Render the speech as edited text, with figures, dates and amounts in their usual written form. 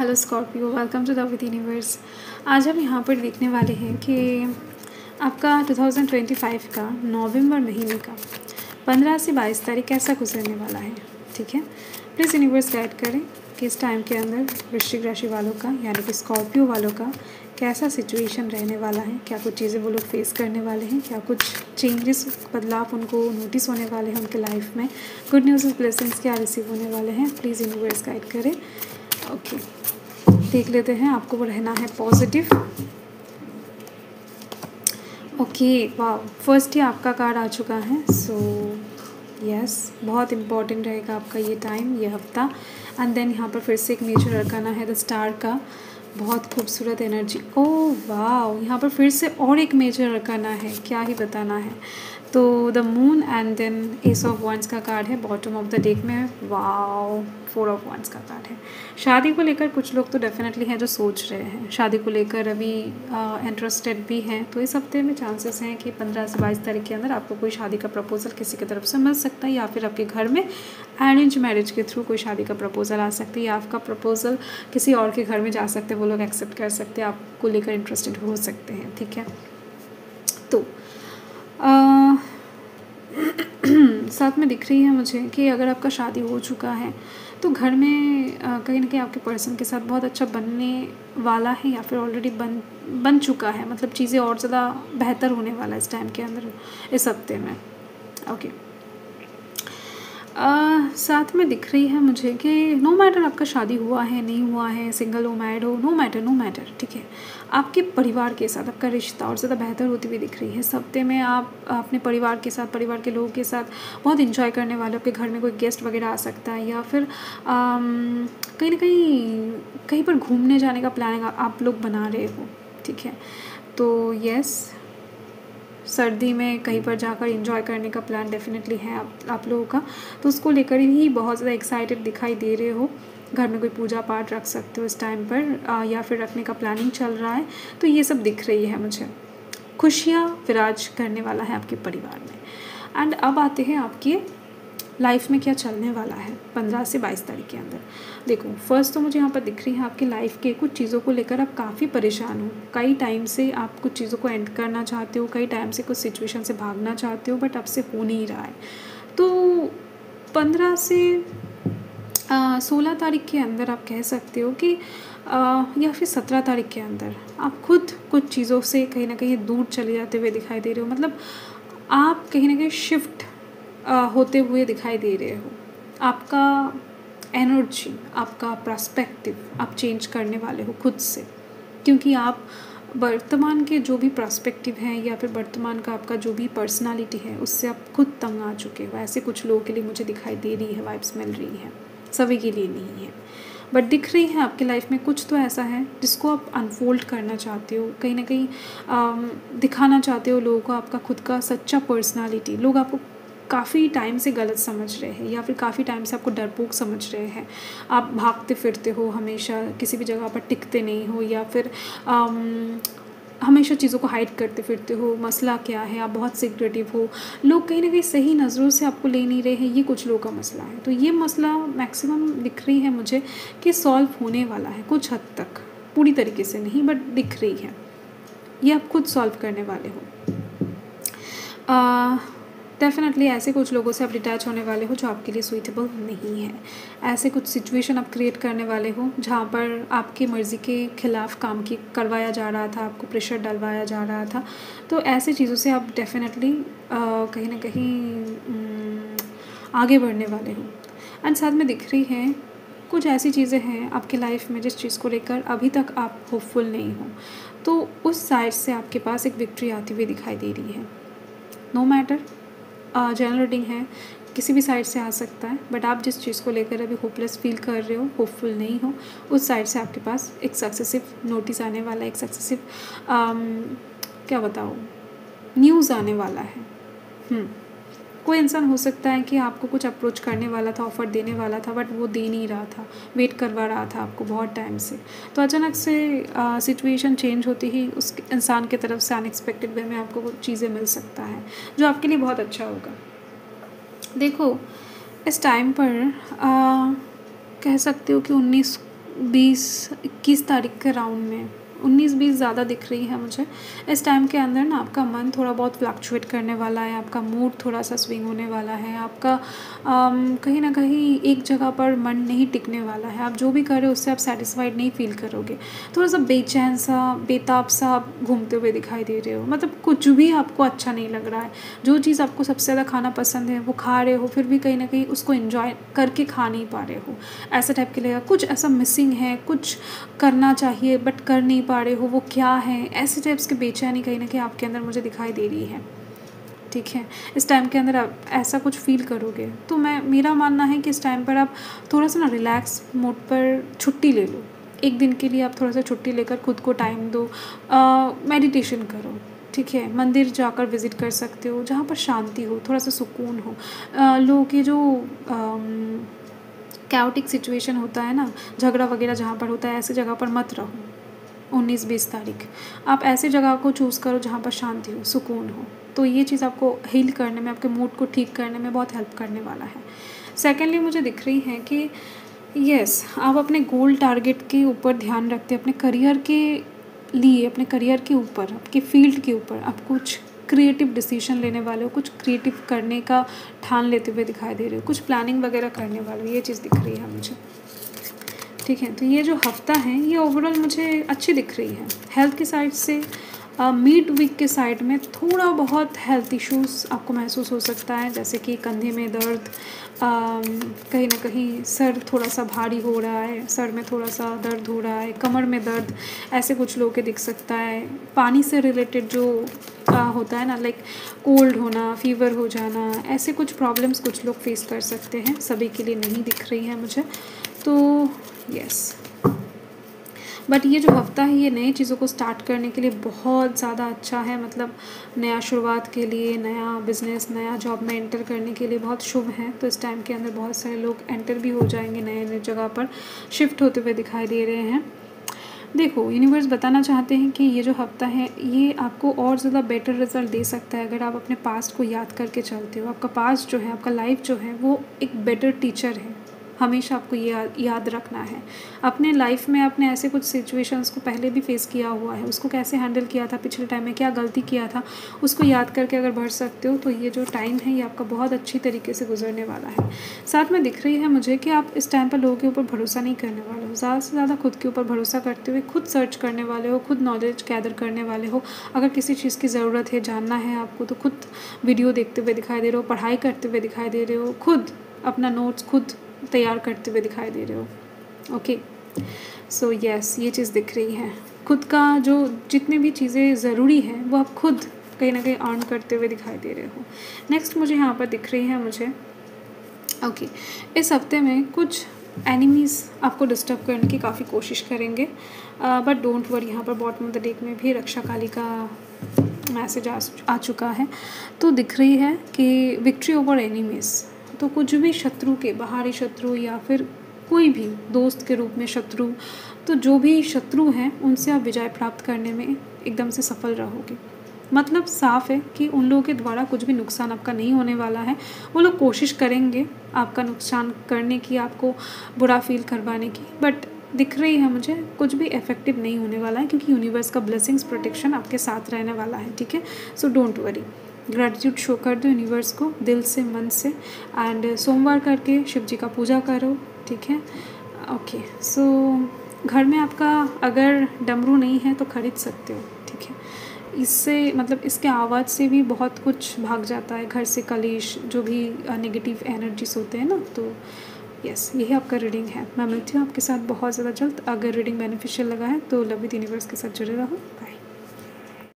Hello Scorpio, welcome to the with universe. आज हम यहाँ पर देखने वाले हैं कि आपका 2025 का नवंबर महीने का 15 से 22 तारीख कैसा गुजरने वाला है। ठीक है, प्लीज़ यूनिवर्स गाइड करें कि इस टाइम के अंदर वृश्चिक राशि वालों का यानी कि स्कॉर्पियो वालों का कैसा सिचुएशन रहने वाला है। क्या कुछ चीज़ें वो लोग फेस करने वाले हैं, क्या कुछ चेंजेस बदलाव उनको नोटिस होने वाले हैं उनके लाइफ में। गुड न्यूज़ ब्लेसिंग्स क्या रिसीव होने वाले हैं, प्लीज़ यूनिवर्स गाइड करें। ओके, देख लेते हैं। आपको रहना है पॉजिटिव। ओके, वाह, फर्स्ट ही आपका कार्ड आ चुका है। सो यस, बहुत इम्पॉर्टेंट रहेगा आपका ये टाइम, ये हफ्ता। एंड देन यहाँ पर फिर से एक मेजर अरकाना है द स्टार का, बहुत खूबसूरत एनर्जी। ओह वाह, यहाँ पर फिर से और एक मेजर अरकाना है, क्या ही बताना है। तो the moon and then ace of wands का कार्ड है बॉटम ऑफ द डेक में। वाओ, 4 ऑफ वंस का कार्ड है। शादी को लेकर कुछ लोग तो डेफिनेटली हैं जो सोच रहे हैं, शादी को लेकर अभी इंटरेस्टेड भी हैं। तो इस हफ्ते में चांसेस हैं कि 15 से 22 तारीख के अंदर आपको कोई शादी का प्रपोजल किसी की तरफ से मिल सकता है, या फिर आपके घर में अरेंज मैरिज के थ्रू कोई शादी का प्रपोजल आ सकती है, या आपका प्रपोजल किसी और के घर में जा सकते हैं, वो लोग एक्सेप्ट कर सकते हैं, आपको लेकर इंटरेस्टेड हो सकते हैं। ठीक है, तो साथ में दिख रही है मुझे कि अगर आपका शादी हो चुका है तो घर में कहीं ना कहीं आपके पर्सन के साथ बहुत अच्छा बनने वाला है, या फिर ऑलरेडी बन चुका है। मतलब चीज़ें और ज़्यादा बेहतर होने वाला है इस टाइम के अंदर, इस हफ्ते में। ओके, साथ में दिख रही है मुझे कि नो मैटर आपका शादी हुआ है नहीं हुआ है, सिंगल हो मैरिड हो, नो मैटर। ठीक है, आपके परिवार के साथ आपका रिश्ता और ज़्यादा बेहतर होती हुई दिख रही है इस हफ्ते में। आप अपने परिवार के साथ, परिवार के लोगों के साथ बहुत इंजॉय करने वाले। आपके घर में कोई गेस्ट वगैरह आ सकता है, या फिर कहीं ना कहीं पर घूमने जाने का प्लानिंग आप लोग बना रहे हो। ठीक है, तो यस, सर्दी में कहीं पर जाकर एंजॉय करने का प्लान डेफिनेटली है आप लोगों का, तो उसको लेकर ही बहुत ज़्यादा एक्साइटेड दिखाई दे रहे हो। घर में कोई पूजा पाठ रख सकते हो इस टाइम पर, या फिर रखने का प्लानिंग चल रहा है। तो ये सब दिख रही है मुझे, खुशियाँ विराज करने वाला है आपके परिवार में। एंड अब आते हैं आपके लाइफ में क्या चलने वाला है 15 से 22 तारीख के अंदर। देखो, फर्स्ट तो मुझे यहाँ पर दिख रही है आपकी लाइफ के कुछ चीज़ों को लेकर आप काफ़ी परेशान हो। कई टाइम से आप कुछ चीज़ों को एंड करना चाहते हो, कई टाइम से कुछ सिचुएशन से भागना चाहते हो, बट आपसे हो नहीं रहा है। तो 15 से 16 तारीख के अंदर आप कह सकते हो कि या फिर 17 तारीख के अंदर आप खुद कुछ चीज़ों से कहीं ना कहीं दूर चले जाते हुए दिखाई दे रहे हो। मतलब आप कहीं ना कहीं शिफ्ट होते हुए दिखाई दे रहे हो। आपका एनर्जी, आपका पर्सपेक्टिव आप चेंज करने वाले हो खुद से, क्योंकि आप वर्तमान के जो भी पर्सपेक्टिव हैं या फिर वर्तमान का आपका जो भी पर्सनालिटी है उससे आप खुद तंग आ चुके हो। ऐसे कुछ लोगों के लिए मुझे दिखाई दे रही है, वाइब्स मिल रही है, सभी के लिए नहीं है, बट दिख रही है आपकी लाइफ में कुछ तो ऐसा है जिसको आप अनफोल्ड करना चाहते हो, कहीं ना कहीं दिखाना चाहते हो लोगों को आपका खुद का सच्चा पर्सनालिटी। लोग आपको काफ़ी टाइम से गलत समझ रहे हैं, या फिर काफ़ी टाइम से आपको डरपोक समझ रहे हैं। आप भागते फिरते हो, हमेशा किसी भी जगह पर टिकते नहीं हो, या फिर हमेशा चीज़ों को हाइड करते फिरते हो। मसला क्या है, आप बहुत सीक्रेटिव हो, लोग कहीं ना कहीं सही नज़रों से आपको ले नहीं रहे हैं, ये कुछ लोगों का मसला है। तो ये मसला मैक्सिमम दिख रही है मुझे कि सॉल्व होने वाला है कुछ हद तक, पूरी तरीके से नहीं बट दिख रही है। ये आप खुद सॉल्व करने वाले हो। डेफिनेटली ऐसे कुछ लोगों से आप डिटैच होने वाले हो जो आपके लिए सूटेबल नहीं है। ऐसे कुछ सिचुएशन आप क्रिएट करने वाले हो जहाँ पर आपकी मर्ज़ी के खिलाफ़ काम की करवाया जा रहा था, आपको प्रेशर डलवाया जा रहा था। तो ऐसी चीज़ों से आप डेफिनेटली कहीं ना कहीं आगे बढ़ने वाले हो। एंड साथ में दिख रही है कुछ ऐसी चीज़ें हैं आपकी लाइफ में जिस चीज़ को लेकर अभी तक आप होपफुल नहीं हो, तो उस साइड से आपके पास एक विक्ट्री आती हुई दिखाई दे रही है। नो मैटर, जनरल रीडिंग है, किसी भी साइड से आ सकता है, बट आप जिस चीज़ को लेकर अभी होपलेस फील कर रहे हो, होपफुल नहीं हो, उस साइड से आपके पास एक सक्सेसिव नोटिस आने वाला है, एक सक्सेसिव क्या बताओ न्यूज़ आने वाला है। कोई इंसान हो सकता है कि आपको कुछ अप्रोच करने वाला था, ऑफ़र देने वाला था, बट वो दे नहीं रहा था, वेट करवा रहा था आपको बहुत टाइम से। तो अचानक से सिचुएशन चेंज होती ही उस इंसान की तरफ से अनएक्सपेक्टेड वे में आपको कुछ चीज़ें मिल सकता है जो आपके लिए बहुत अच्छा होगा। देखो, इस टाइम पर कह सकते हो कि 20-21 तारीख के राउंड में 19-20 ज़्यादा दिख रही है मुझे। इस टाइम के अंदर ना आपका मन थोड़ा बहुत फ्लक्चुएट करने वाला है, आपका मूड थोड़ा सा स्विंग होने वाला है, आपका कहीं ना कहीं एक जगह पर मन नहीं टिकने वाला है। आप जो भी कर रहे हो उससे आप सेटिस्फाइड नहीं फील करोगे, थोड़ा सा बेचैन सा बेताब सा आप घूमते हुए दिखाई दे रहे हो। मतलब कुछ भी आपको अच्छा नहीं लग रहा है। जो चीज़ आपको सबसे ज़्यादा खाना पसंद है वो खा रहे हो, फिर भी कहीं ना कहीं उसको एंजॉय करके खा नहीं पा रहे हो, ऐसा टाइप के लगेगा। कुछ ऐसा मिसिंग है, कुछ करना चाहिए बट कर नहीं पा रहे हो, वो क्या है, ऐसे टाइप्स की बेचैनी कहीं ना कहीं आपके अंदर मुझे दिखाई दे रही है। ठीक है, इस टाइम के अंदर आप ऐसा कुछ फील करोगे तो मेरा मानना है कि इस टाइम पर आप थोड़ा सा ना रिलैक्स मोड पर छुट्टी ले लो। एक दिन के लिए आप थोड़ा सा छुट्टी लेकर खुद को टाइम दो, मेडिटेशन करो। ठीक है, मंदिर जाकर विज़िट कर सकते हो जहाँ पर शांति हो, थोड़ा सा सुकून हो। लोगों के जो कैओटिक सिचुएशन होता है ना, झगड़ा वगैरह जहाँ पर होता है, ऐसी जगह पर मत रहो। 19-20 तारीख आप ऐसी जगह को चूज़ करो जहाँ पर शांति हो, सुकून हो, तो ये चीज़ आपको हील करने में, आपके मूड को ठीक करने में बहुत हेल्प करने वाला है। सेकेंडली मुझे दिख रही है कि यस, आप अपने गोल टारगेट के ऊपर ध्यान रखते हैं, अपने करियर के लिए, अपने करियर के ऊपर, आपके फील्ड के ऊपर आप कुछ क्रिएटिव डिसीजन लेने वाले हो, कुछ क्रिएटिव करने का ठान लेते हुए दिखाई दे रहे हो, कुछ प्लानिंग वगैरह करने वाले हो, ये चीज़ दिख रही है मुझे। ठीक है, तो ये जो हफ्ता है ये ओवरऑल मुझे अच्छी दिख रही है। हेल्थ की साइड से मिड वीक के साइड में थोड़ा बहुत हेल्थ इश्यूज़ आपको महसूस हो सकता है, जैसे कि कंधे में दर्द, कहीं ना कहीं सर थोड़ा सा भारी हो रहा है, सर में थोड़ा सा दर्द हो रहा है, कमर में दर्द, ऐसे कुछ लोगों के दिख सकता है। पानी से रिलेटेड जो होता है ना, लाइक कोल्ड होना, फीवर हो जाना, ऐसे कुछ प्रॉब्लम्स कुछ लोग फेस कर सकते हैं, सभी के लिए नहीं दिख रही है मुझे। तो यस, बट ये जो हफ्ता है ये नई चीज़ों को स्टार्ट करने के लिए बहुत ज़्यादा अच्छा है। मतलब नया शुरुआत के लिए, नया बिज़नेस, नया जॉब में एंटर करने के लिए बहुत शुभ है। तो इस टाइम के अंदर बहुत सारे लोग एंटर भी हो जाएंगे, नए नए जगह पर शिफ्ट होते हुए दिखाई दे रहे हैं। देखो, यूनिवर्स बताना चाहते हैं कि ये जो हफ्ता है ये आपको और ज़्यादा बेटर रिजल्ट दे सकता है अगर आप अपने पास्ट को याद करके चलते हो। आपका पास्ट जो है, आपका लाइफ जो है, वो एक बेटर टीचर है। हमेशा आपको ये याद रखना है। अपने लाइफ में आपने ऐसे कुछ सिचुएशंस को पहले भी फेस किया हुआ है, उसको कैसे हैंडल किया था, पिछले टाइम में क्या गलती किया था, उसको याद करके अगर बढ़ सकते हो तो ये जो टाइम है ये आपका बहुत अच्छी तरीके से गुजरने वाला है। साथ में दिख रही है मुझे कि आप इस टाइम पर लोगों के ऊपर भरोसा नहीं करने वाले हो, ज़्यादा से ज़्यादा खुद के ऊपर भरोसा करते हुए खुद सर्च करने वाले हो, खुद नॉलेज गैदर करने वाले हो। अगर किसी चीज़ की ज़रूरत है, जानना है आपको, तो खुद वीडियो देखते हुए दिखाई दे रहे हो, पढ़ाई करते हुए दिखाई दे रहे हो, खुद अपना नोट्स खुद तैयार करते हुए दिखाई दे रहे हो। ओके, सो यस, ये चीज़ दिख रही है। खुद का जो जितनी भी चीज़ें ज़रूरी हैं वो आप खुद कहीं ना कहीं अर्न करते हुए दिखाई दे रहे हो। नेक्स्ट मुझे यहाँ पर दिख रही है मुझे ओके, इस हफ्ते में कुछ एनिमीज़ आपको डिस्टर्ब करने की काफ़ी कोशिश करेंगे, बट डोंट वरी, यहाँ पर बॉटम ऑफ द डेक में भी रक्षा काली का मैसेज आ चुका है। तो दिख रही है कि विक्ट्री ओवर एनिमीज़, तो कुछ भी शत्रु के, बाहरी शत्रु या फिर कोई भी दोस्त के रूप में शत्रु, तो जो भी शत्रु हैं उनसे आप विजय प्राप्त करने में एकदम से सफल रहोगे। मतलब साफ है कि उन लोगों के द्वारा कुछ भी नुकसान आपका नहीं होने वाला है। वो लोग कोशिश करेंगे आपका नुकसान करने की, आपको बुरा फील करवाने की, बट दिख रही है मुझे कुछ भी इफेक्टिव नहीं होने वाला है, क्योंकि यूनिवर्स का ब्लेसिंग्स, प्रोटेक्शन आपके साथ रहने वाला है। ठीक है, so don't worry, gratitude show कर दो यूनिवर्स को दिल से, मन से, एंड सोमवार करके शिव जी का पूजा करो। ठीक है, ओके। सो घर में आपका अगर डमरू नहीं है तो ख़रीद सकते हो। ठीक है, इससे मतलब इसके आवाज़ से भी बहुत कुछ भाग जाता है घर से, कलेश, जो भी नेगेटिव एनर्जीज होते हैं ना। तो यस, यही आपका रीडिंग है। मैं मिलती हूँ आपके साथ बहुत ज़्यादा जल्द। अगर रीडिंग बेनिफिशियल लगा है तो लव विद यूनिवर्स के साथ जुड़े रहो। बाय।